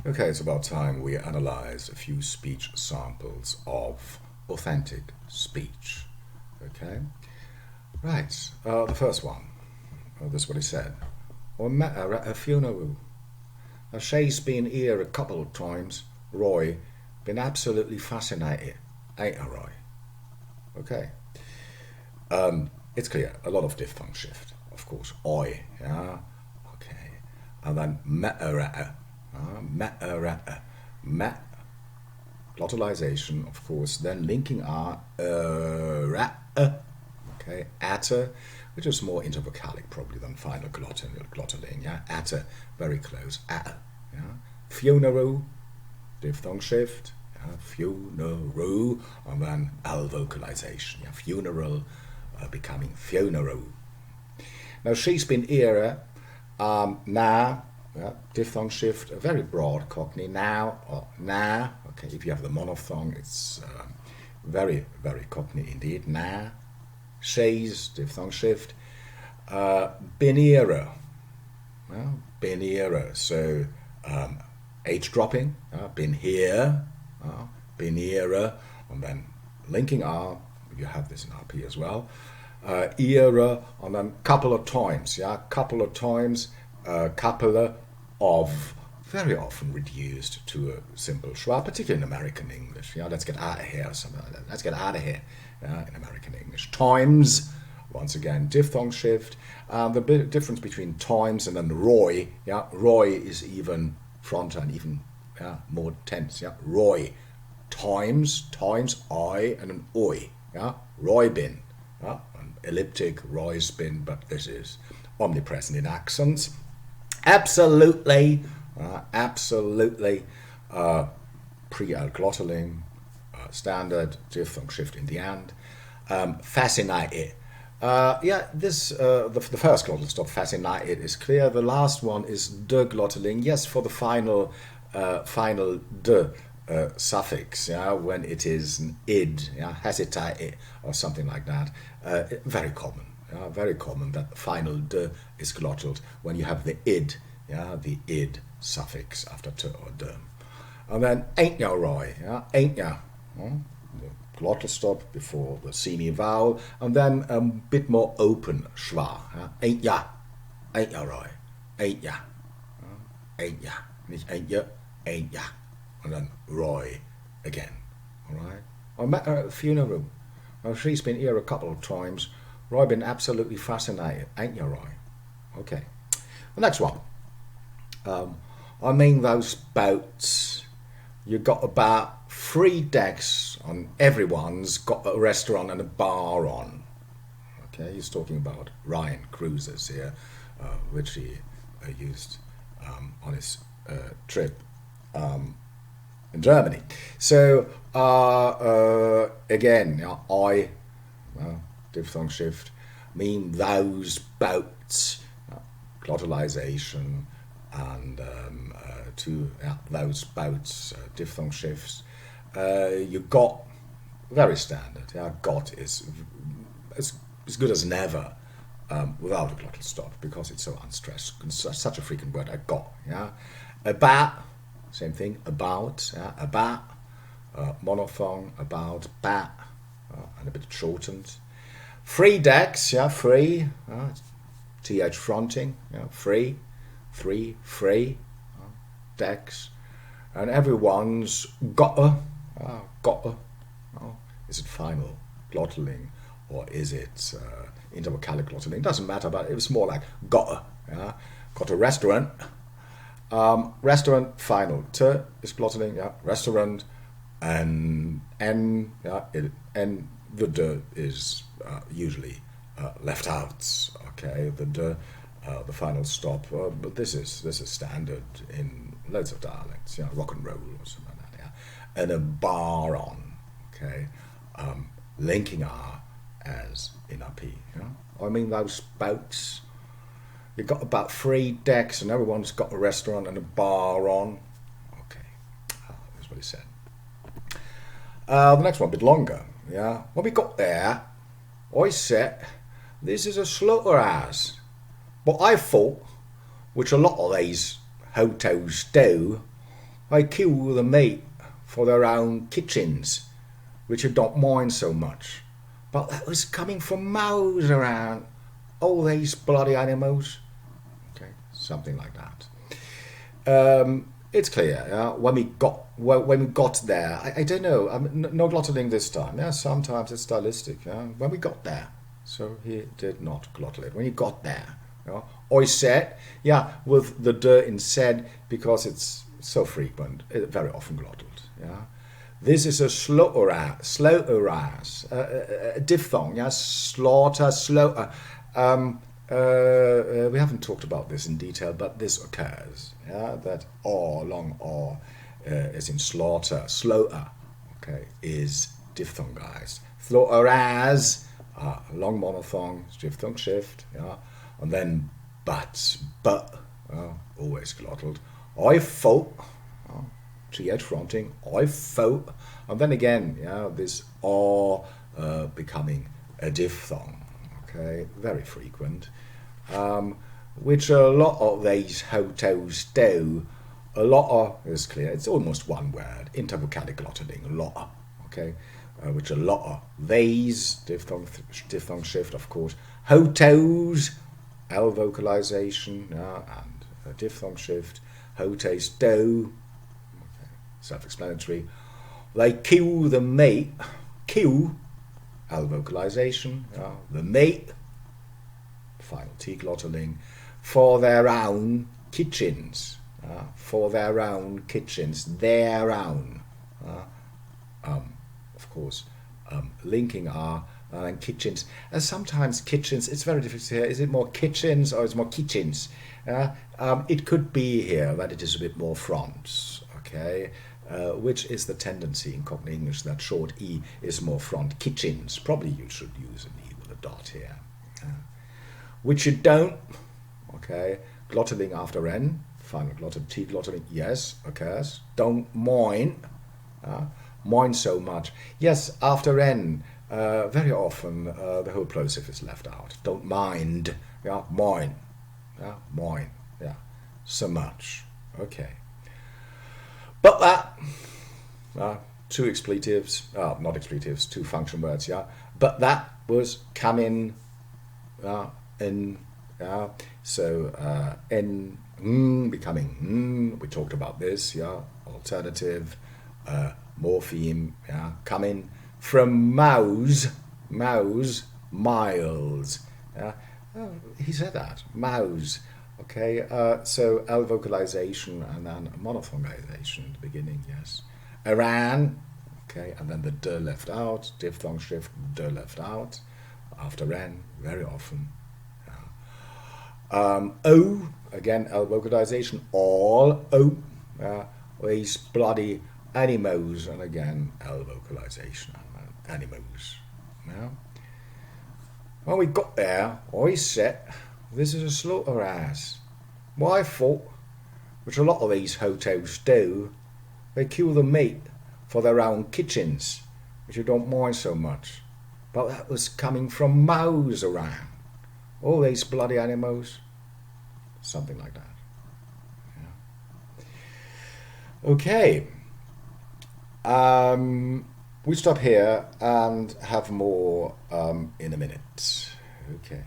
Okay, it's about time we analyze a few speech samples of authentic speech. Okay, right. The first one. This is what he said. I met her at a funeral. She's been here a couple of times. Roy, been absolutely fascinated, ain't I, Roy? Okay. It's clear. A lot of diphthong shift, of course. I, yeah. Okay. And then met her at a. Met her at a. Met glottalization, of course, then linking R, okay, atta, which is more intervocalic probably than final glottal, yeah, atta, very close, atta, yeah, funeral, diphthong shift, yeah, funeral, and then L vocalization, yeah, funeral becoming funeral. Now she's been here, now, yeah, diphthong shift, a very broad Cockney, now or now. Okay, if you have the monophthong, it's very, very Cockney indeed. Now, she's, diphthong shift. Been here, well, been here. So H dropping, been here, been here, and then linking R. You have this in RP as well. Era, and then couple of times, yeah, couple of times. Couple of very often reduced to a simple schwa, particularly in American English. Yeah, let's get out of here, or something like that. Let's get out of here in American English. Times, once again, diphthong shift. The big difference between times and then Roy, yeah, Roy is even front and even more tense. Yeah, Roy, times, I, and an oi. Yeah, Roy bin. Yeah, an elliptic Roy's bin, but this is omnipresent in accents. Absolutely, pre-alglottaling, standard diphthong shift in the end. Fascinated. The first glottal stop, fascinated, is clear. The last one is de-glottaling. Yes, for the final de suffix, yeah, when it is an id, yeah, hesitate or something like that. Very common. Very common that the final de is glottal when you have the id, yeah, the id suffix after t or de. And then ain't ya, Roy, yeah, ain't ya, the glottal stop before the semi vowel, and then a bit more open schwa, yeah? Ain't ya, Roy, ain't ya, ain't ya, nicht ain't ya, ain't ya, and then Roy again, all right. I met her at the funeral. Well, she's been here a couple of times. Roy been absolutely fascinated, ain't you, Roy? Okay. The next one. I mean those boats. You got about 3 decks on everyone's got a restaurant and a bar on. Okay, he's talking about Ryan cruises here, which he used on his trip in Germany. So again, I. Diphthong shift, mean those boats, glottalization, and those boats, diphthong shifts. You got very standard. Yeah, got is as good as never without a glottal stop because it's so unstressed. Such a frequent word. I got. Yeah, about, same thing. About. Yeah, about. Monophthong. About. Bat. And a bit shortened. 3 decks, yeah, free, th fronting, yeah, free, decks, and everyone's gotta, is it final glottaling or is it intervocalic glottaling? Doesn't matter, but it was more like gotta, yeah, got a restaurant, restaurant final, t is glottaling, yeah, restaurant, and n, yeah, n. The de is usually left out. Okay, the de, the final stop. But this is standard in loads of dialects. Yeah, rock and roll or something like that. Yeah, and a bar on. Okay, linking R as in RP. Yeah, I mean those boats. You've got about 3 decks, and everyone's got a restaurant and a bar on. Okay, that's what he said. The next one, a bit longer. Yeah, when we got there, I said, this is a slaughterhouse. But I thought, which a lot of these hotels do, They kill the meat for their own kitchens, which you don't mind so much. But that was coming from mouths around. All these bloody animals. Okay, something like that. It's clear. When we got there, I don't know. No glotting this time. Yeah, sometimes it's stylistic. When we got there, so he did not glottal it. When he got there, I said, with the d in said because it's so frequent, very often glotted. This is a slow-aras, a diphthong, slaughter, slower. We haven't talked about this in detail, but this occurs. That or long or is in slaughter, slower. Okay, is diphthongized. Slow-aras, long monophthong, diphthong shift. And then but, always glottal. I thought. GH fronting, I thought, and then again, this R becoming a diphthong, okay, very frequent, which a lot of these hotels do. A lot of, is clear, it's almost one word, intervocalic glotting, a lot, okay, which a lot of these, diphthong shift, of course, hotels, L vocalization, and diphthong shift, hotels do. Self-explanatory. They kill the meat, kill, L vocalization, the meat, final T glottaling, for their own kitchens, their own, of course, linking R and kitchens. And sometimes kitchens, it's very difficult to hear, is it more kitchens or is it more kitchens? It could be here that it is a bit more front, okay? Which is the tendency in Cockney English that short E is more front. Kitchens, probably you should use an E with a dot here. Which you don't, okay, glottaling after N, final glottal, T glottaling, yes, occurs. Don't mind, mind so much. Yes, after N, very often the whole plosive is left out. Don't mind, mind, mind, so much, okay. But that, two expletives, not expletives, two function words, but that was coming in, so in, becoming, we talked about this, alternative, morpheme, coming from mouse, miles, he said that, mouse. Okay, so L vocalization and then monophthongization in the beginning, yes. Iran, okay, and then the D left out, diphthong shift, D left out, after N, very often. O, again, L vocalization, all, O, these bloody animals, and again, L vocalization, animals. When we got there, I said, this is a slaughterhouse. My fault, which a lot of these hotels do, they kill the meat for their own kitchens, which you don't mind so much. But that was coming from mouths around. All these bloody animals. Something like that. Okay. We stop here and have more in a minute. Okay.